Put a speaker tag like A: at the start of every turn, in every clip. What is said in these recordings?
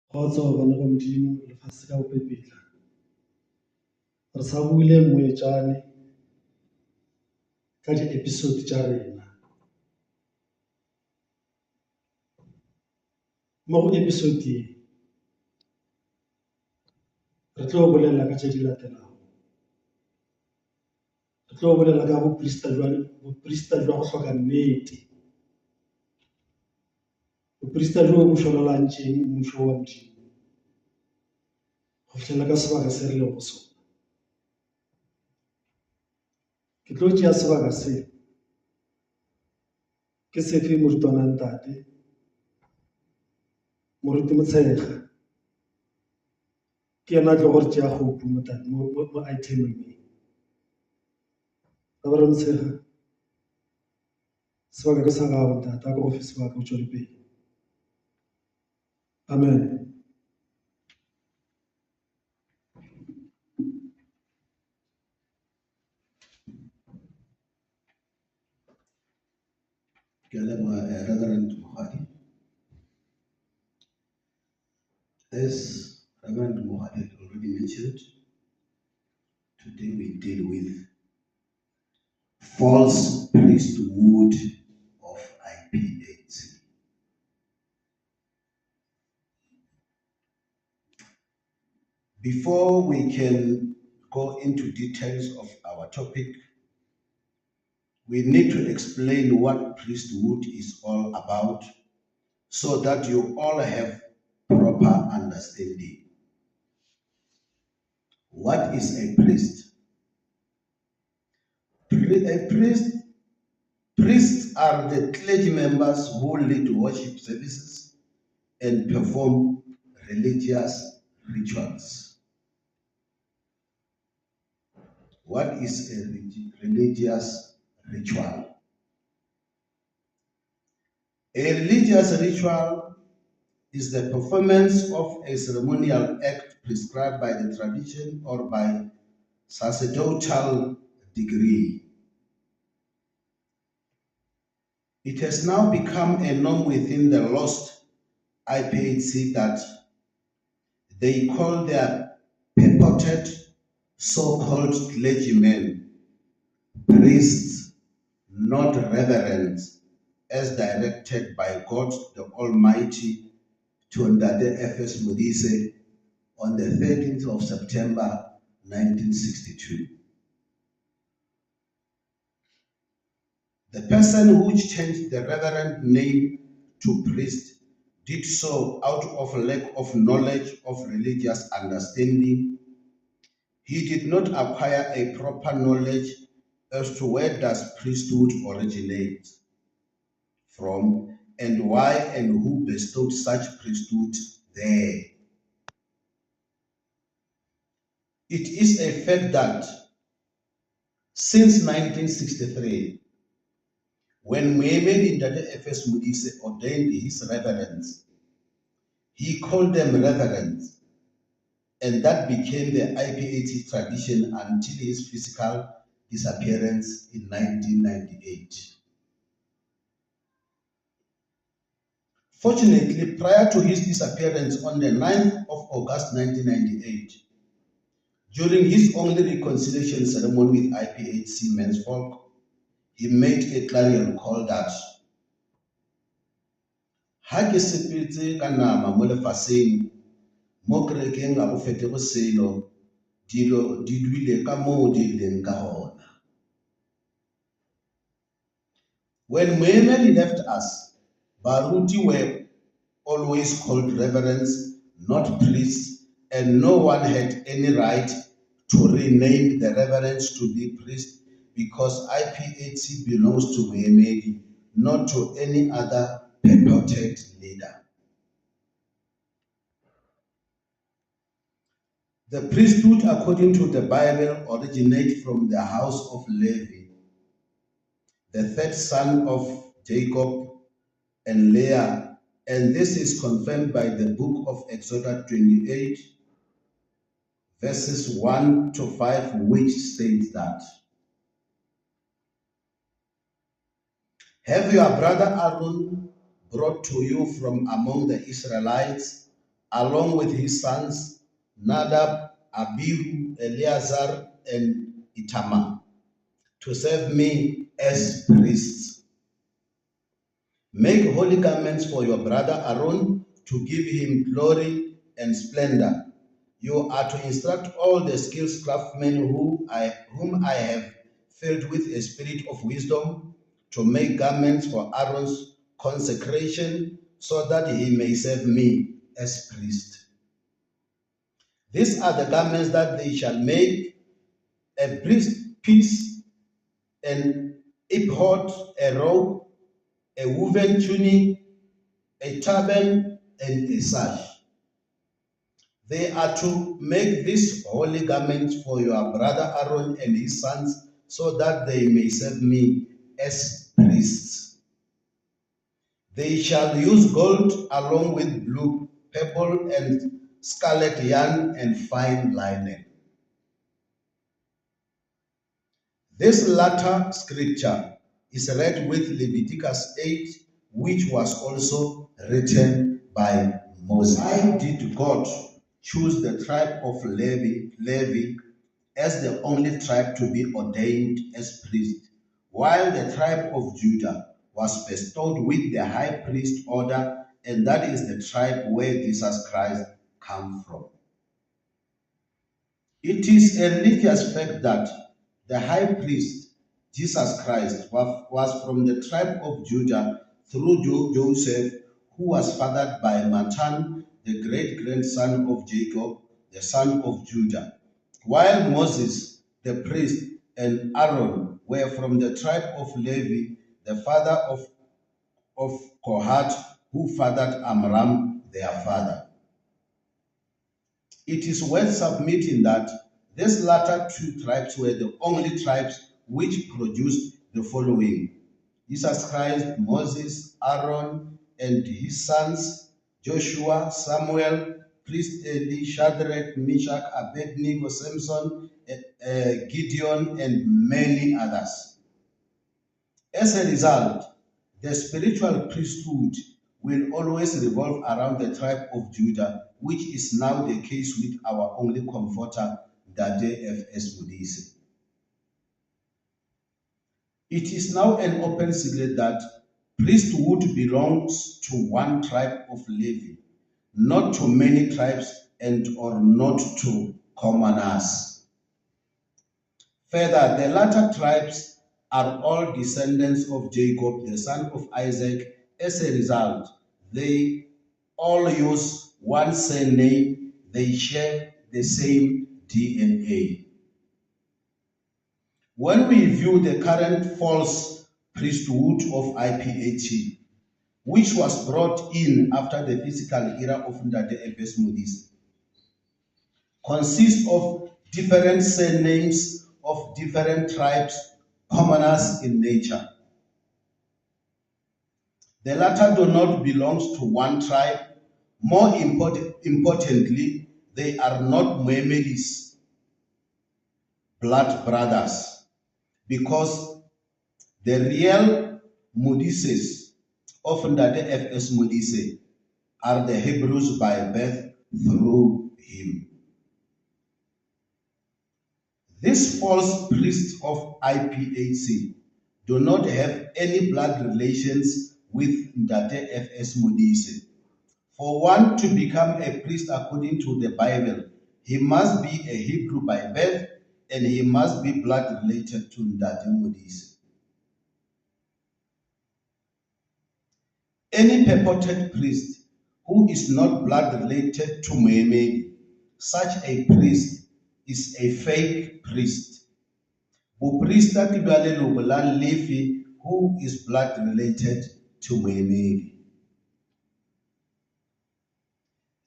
A: Kgotso bana ba Modimo lefatshe ka bopepetla. Re sa buile moetjane ka di-episode tja rena. Mo go episode e, re tlo bolela ka tše di latelago. Re tlo bolela ka boprista jwa go hloka nnete. Boprista jo bo šololantšeng mmušo wa Modimo go fihlela ka sebaka se re lego go sona. Ke tlo tšea sebaka se ke sefe morutwana ntate, moruti Motshekga ke yena a tlo gore tšea kgopu mo itemeng e. Ka ba re Motshekga, sebaka ke sa gago ntate, a ke go fe sebaka o tšwele pele. Amen.
B: Reverend Mohadi. As Reverend Mohadi already mentioned, today we deal with false priesthood of Iphc. Before we can go into details of our topic, we need to explain what priesthood is all about so that you all have proper understanding. What is a priest? Priests are the clergy members who lead worship services and perform religious rituals. What is a religious ritual? A religious ritual is the performance of a ceremonial act prescribed by the tradition or by sacerdotal decree. It has now become a norm within the lost Iphc that they call their purported so-called clergymen priests, not reverends, as directed by God the Almighty to Ndade F.S. Modise on the 13th of September 1962. The person who changed the reverend name to priest did so out of lack of knowledge of religious understanding. He did not acquire a proper knowledge as to where does priesthood originate from and why and who bestowed such priesthood there. It is a fact that since 1963, when Moemedi Ndade F.S. Modise ordained his reverends, he called them reverends, and that became the Iphc tradition until his physical disappearance in 1998. Fortunately, prior to his disappearance on the 9th of August 1998, during his only reconciliation ceremony with Iphc menfolk, he made a clarion call that ha ke sepetse ka nama mo lefaseng mo kerekeng ga go fete boselo dilo di duile ka moo di leng ka gona. When Moemedi left us, baruti were always called reverends, not priests, and no one had any right to rename the reverends to be priests because Iphc belongs to Moemedi, not to any other purported leader. The priesthood, according to the Bible, originates from the house of Levi, the third son of Jacob and Leah, and this is confirmed by the book of Exodus 28, verses 1 to 5, which states that, have your brother Aaron brought to you from among the Israelites along with his sons Nadab, Abihu, Eleazar, and Itamar, to serve me as priests. Make holy garments for your brother Aaron to give him glory and splendor. You are to instruct all the skilled craftsmen whom I have filled with a spirit of wisdom to make garments for Aaron's consecration so that he may serve me as priest. These are the garments that they shall make: a breastpiece, an ephod, a robe, a woven tunic, a turban, and a sash. They are to make these holy garments for your brother Aaron and his sons, so that they may serve me as priests. They shall use gold along with blue, purple, and scarlet yarn and fine linen. This latter scripture is read with Leviticus 8, which was also written by Moses. Why did God choose the tribe of Levi as the only tribe to be ordained as priest, while the tribe of Judah was bestowed with the high priest order, and that is the tribe where Jesus Christ came from? It is a religious fact that the high priest, Jesus Christ, was from the tribe of Judah through Joseph, who was fathered by Matan, the great-grandson of Jacob, the son of Judah, while Moses, the priest, and Aaron were from the tribe of Levi, the father of Kohath, who fathered Amram, their father. It is worth submitting that these latter two tribes were the only tribes which produced the following: Jesus Christ, Moses, Aaron, and his sons, Joshua, Samuel, priest Eli, Shadrach, Meshach, Abednego, Samson, Gideon, and many others. As a result, the spiritual priesthood will always revolve around the tribe of Judah, which is now the case with our only comforter, Dade F.S. Modise. It is now an open secret that priesthood belongs to one tribe of Levi, not to many tribes and or not to commoners. Further, the latter tribes are all descendants of Jacob, the son of Isaac. As a result, they all use one surname, they share the same DNA. When we view the current false priesthood of Iphc, which was brought in after the physical era of Ndade F.S. Modise, consists of different surnames of different tribes, commoners in nature. The latter do not belong to one tribe. More importantly, they are not Mohammedi's blood brothers, because the real Modises of Ndade F.S. Modise are the Hebrews by birth through him. These false priests of Iphc do not have any blood relations with Ndade F.S. Modise. For one to become a priest according to the Bible, he must be a Hebrew by birth and he must be blood related to Ndade Modise. Any purported priest who is not blood related to Mohammed, such a priest is a fake priest. Buprista Kibale Lobolan Lefi, who is blood related to Mohammed.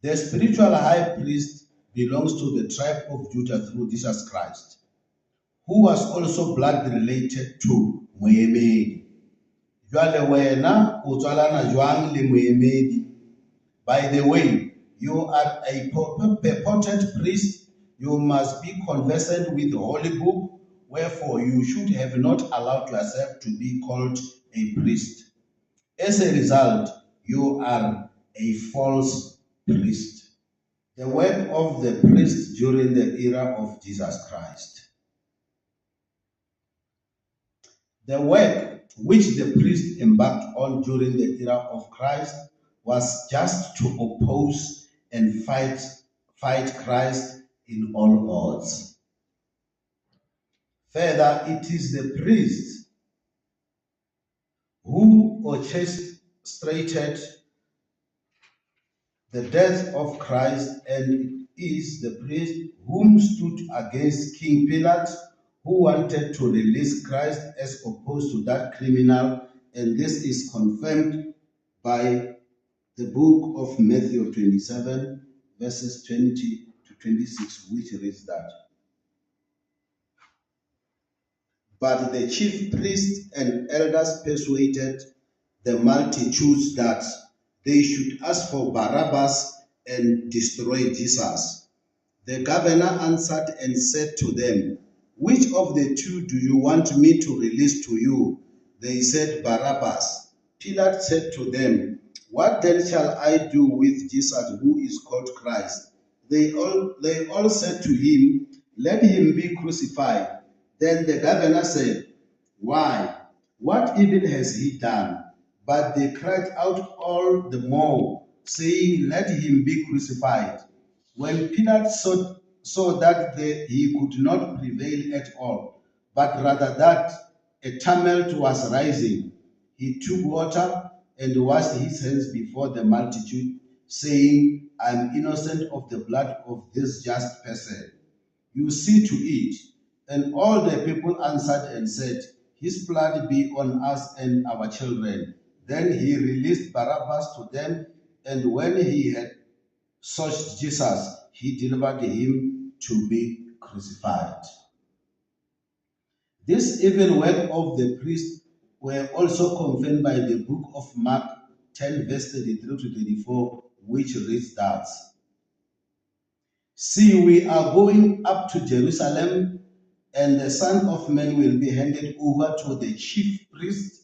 B: The spiritual high priest belongs to the tribe of Judah through Jesus Christ, who was also blood related to Mohammed. By the way, you are a purported priest. You must be conversant with the Holy Book, wherefore you should have not allowed yourself to be called a priest. As a result, you are a false priest. The work of the priest during the era of Jesus Christ. The work which the priest embarked on during the era of Christ was just to oppose and fight Christ in all odds. Further, it is the priest who orchestrated the death of Christ, and it is the priest whom stood against King Pilate, who wanted to release Christ as opposed to that criminal, and this is confirmed by the book of Matthew 27, verses 20 to 26, which reads that. But the chief priests and elders persuaded the multitudes that they should ask for Barabbas and destroy Jesus. The governor answered and said to them, "Which of the two do you want me to release to you?" They said, "Barabbas." Pilate said to them, "What then shall I do with Jesus who is called Christ?" They all said to him, "Let him be crucified." Then the governor said, "Why? What evil has he done?" But they cried out all the more, saying, "Let him be crucified." When Pilate saw that he could not prevail at all, but rather that a tumult was rising, he took water and washed his hands before the multitude, saying, "I am innocent of the blood of this just person. You see to it." And all the people answered and said, "His blood be on us and our children." Then he released Barabbas to them, and when he had searched Jesus, he delivered him to be crucified. This evil work of the priest were also confirmed by the book of Mark 10, verse 33 to 34, which reads that, "See, we are going up to Jerusalem, and the Son of Man will be handed over to the chief priests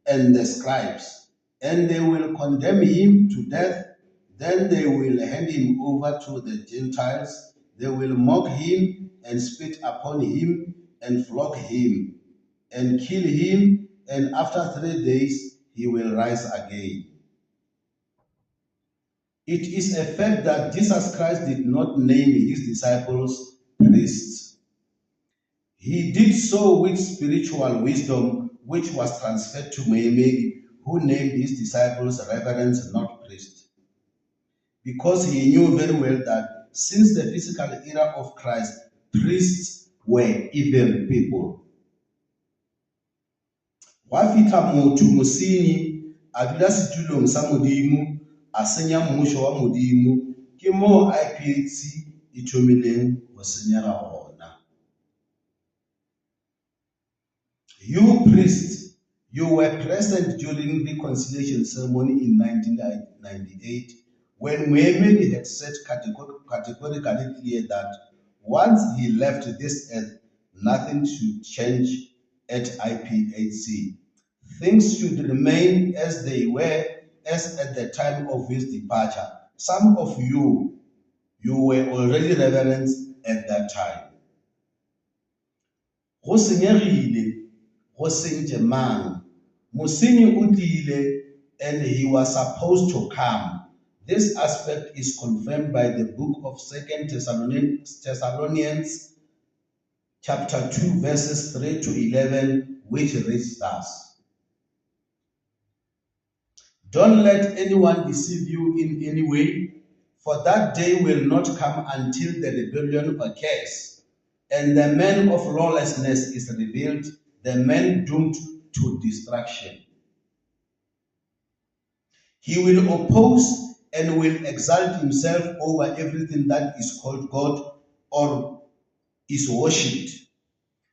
B: and the scribes, and they will condemn him to death. Then they will hand him over to the Gentiles. They will mock him and spit upon him and flog him and kill him, and after 3 days he will rise again." It is a fact that Jesus Christ did not name his disciples priests. He did so with spiritual wisdom, which was transferred to Mary, who named his disciples reverends, not priests, because he knew very well that since the physical era of Christ, priests were evil people. Gwa fitlha motho mosenyi a dula setulong sa Modimo, a senya mmušo wa Modimo, ke moo IPHC e thomileng go senyega gona. You priests, you were present during the reconciliation ceremony in 1998 when Muhammad had said categorically clear that once he left this earth, nothing should change at IPHC. Things should remain as they were as at the time of his departure. Some of you were already reverends at that time. Go senyegile, go sentše mang. Mosenyi o tlile, and he was supposed to come. This aspect is confirmed by the book of 2 Thessalonians chapter 2 verses 3 to 11, which reads thus. "Don't let anyone deceive you in any way, for that day will not come until the rebellion occurs, and the man of lawlessness is revealed, the man doomed to destruction. He will oppose and will exalt himself over everything that is called God or is worshipped,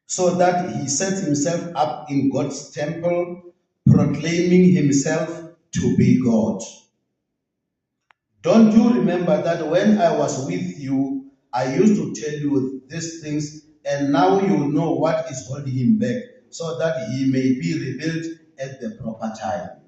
B: so that he sets himself up in God's temple, proclaiming himself to be God. Don't you remember that when I was with you, I used to tell you these things, and now you know what is holding him back, so that he may be revealed at the proper time.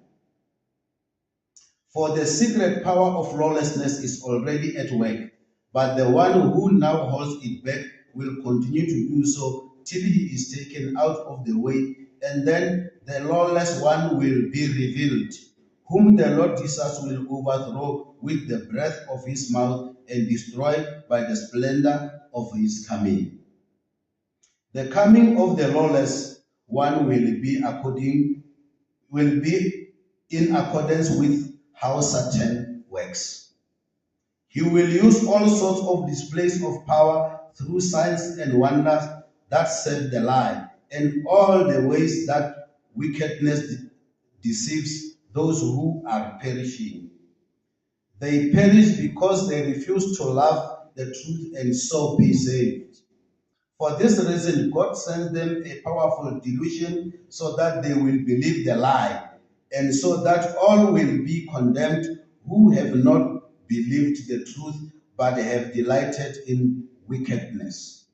B: For the secret power of lawlessness is already at work. but the one who now holds it back will continue to do so till he is taken out of the way, and then the lawless one will be revealed, whom the Lord Jesus will overthrow with the breath of his mouth and destroy by the splendor of his coming. The coming of the lawless one will be in accordance with how Satan works. He will use all sorts of displays of power through signs and wonders that serve the lie, and all the ways that wickedness deceives those who are perishing. They perish because they refuse to love the truth and so be saved. For this reason, God sends them a powerful delusion so that they will believe the lie, and so that all will be condemned who have not believed the truth but have delighted in wickedness.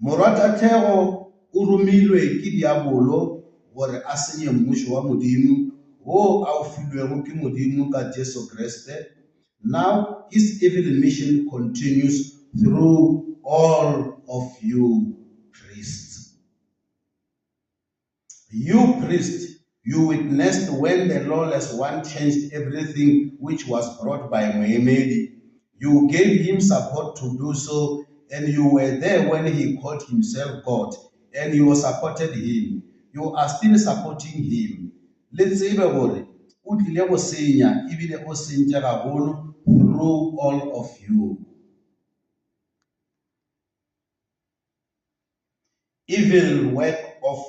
B: Moratathego o romilwe ke diabolo gore a senye mmušo wa Modimo wo a o filwego ke Modimo ka Jesu Kriste. Now his evil mission continues through all of you priests. You priests, you witnessed when the lawless one changed everything which was brought by Muhammad. You gave him support to do so, and you were there when he called himself God, and you supported him. You are still supporting him. Let's say through all of you. Evil work of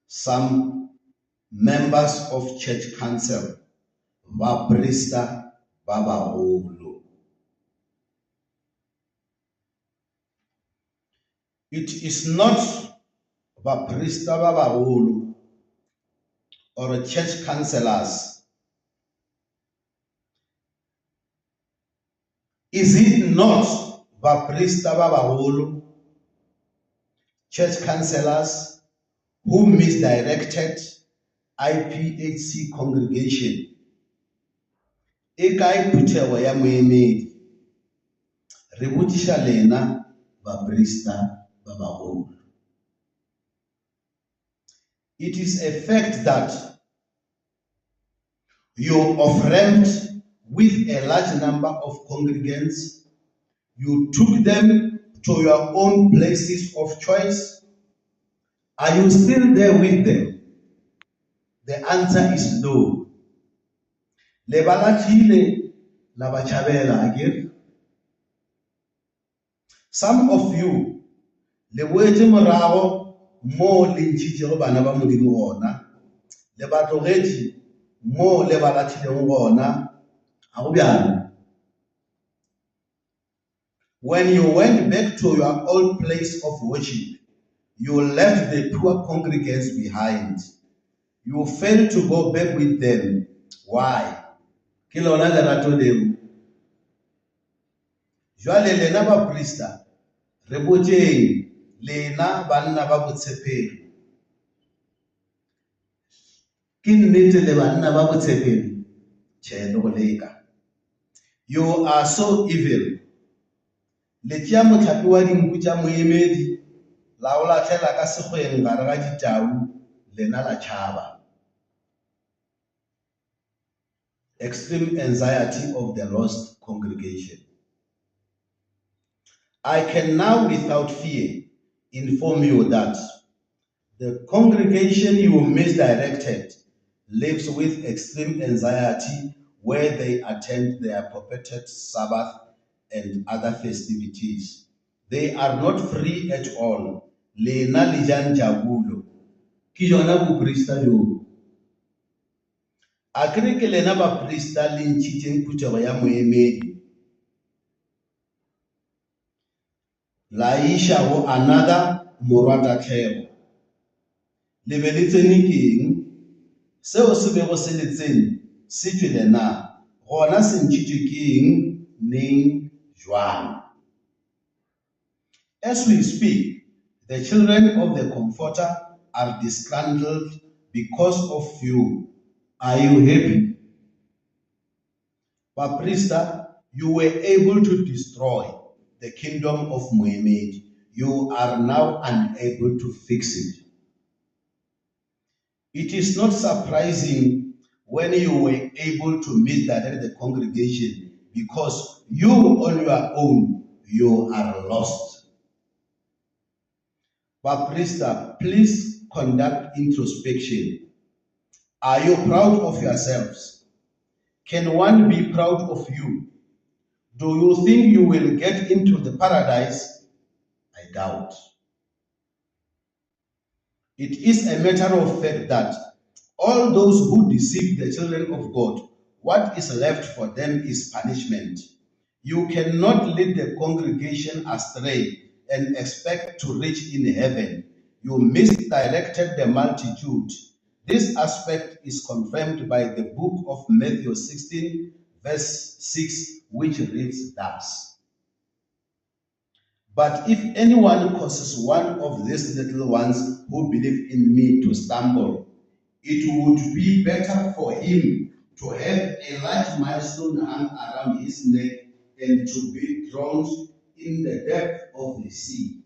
B: some members of church council, Priesthood of Iphc. It is not Priesthood of Iphc or church councillors. Is it not Priesthood of Iphc, church councillors who misdirected IPHC congregation? Ekai putewa ya Muhammad, rebutisha lena Priesthood of Iphc. It is a fact that you offend with a large number of congregants. You took them to your own places of choice. Are you still there with them? The answer is no. Lebalatile labachabela again. Some of you, leboetse morago mo le ntšhitšego bana ba Modimo gona, le batlogetse mo le balatilego gona, ga go bjalo. When you went back to your old place of worship, you left the poor congregants behind. You failed to go back with them. Why? Ke lona lerato leo. Jwale lena ba priesta, re botseng lena banna ba botshepegi. Ke nnete le banna ba botshepegi? Tjhe, le go leka. You are so evil. Le tšea motlhapi wa dinku tša moemedi la o latlhela ka sekgweng gare ga ditau, lena la tšhaba. Extreme anxiety of the lost congregation. I can now without fear inform you that the congregation you misdirected lives with extreme anxiety where they attend their purported Sabbath and other festivities. They are not free at all. Lena lijan jabulo. Ki jona bu prista jo. Akere ke lena ba prista le ntšhitšeng phutego ya moemedi. La isha go another morwatatlhego. Le be le tsene keng? Seo se bego se le tsene se tšwele na? Gona se ntšhitšwe keng neng jwang? As we speak, the children of the Comforter are disgruntled because of you. Are you happy? Priesta, you were able to destroy the kingdom of Muhammad. You are now unable to fix it. It is not surprising when you were able to misdirect the congregation, because you on your own, you are lost. But Priester, please conduct introspection. Are you proud of yourselves? Can one be proud of you? Do you think you will get into the paradise? I doubt. It is a matter of fact that all those who deceive the children of God, what is left for them is punishment. You cannot lead the congregation astray and expect to reach in heaven. You misdirected the multitude. This aspect is confirmed by the book of Matthew 16, verse 6, which reads thus: "But if anyone causes one of these little ones who believe in me to stumble, it would be better for him to have a large millstone hung around his neck and to be drowned in the depth of the sea."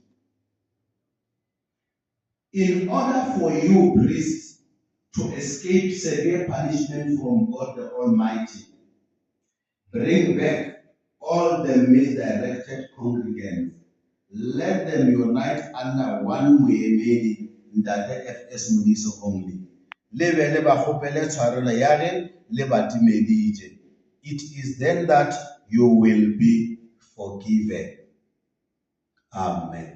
B: In order for you, priests, to escape severe punishment from God the Almighty, bring back all the misdirected congregants. Let them unite under one Moemedi that the FS Muniso only. It is then that you will be forgiven. Amen.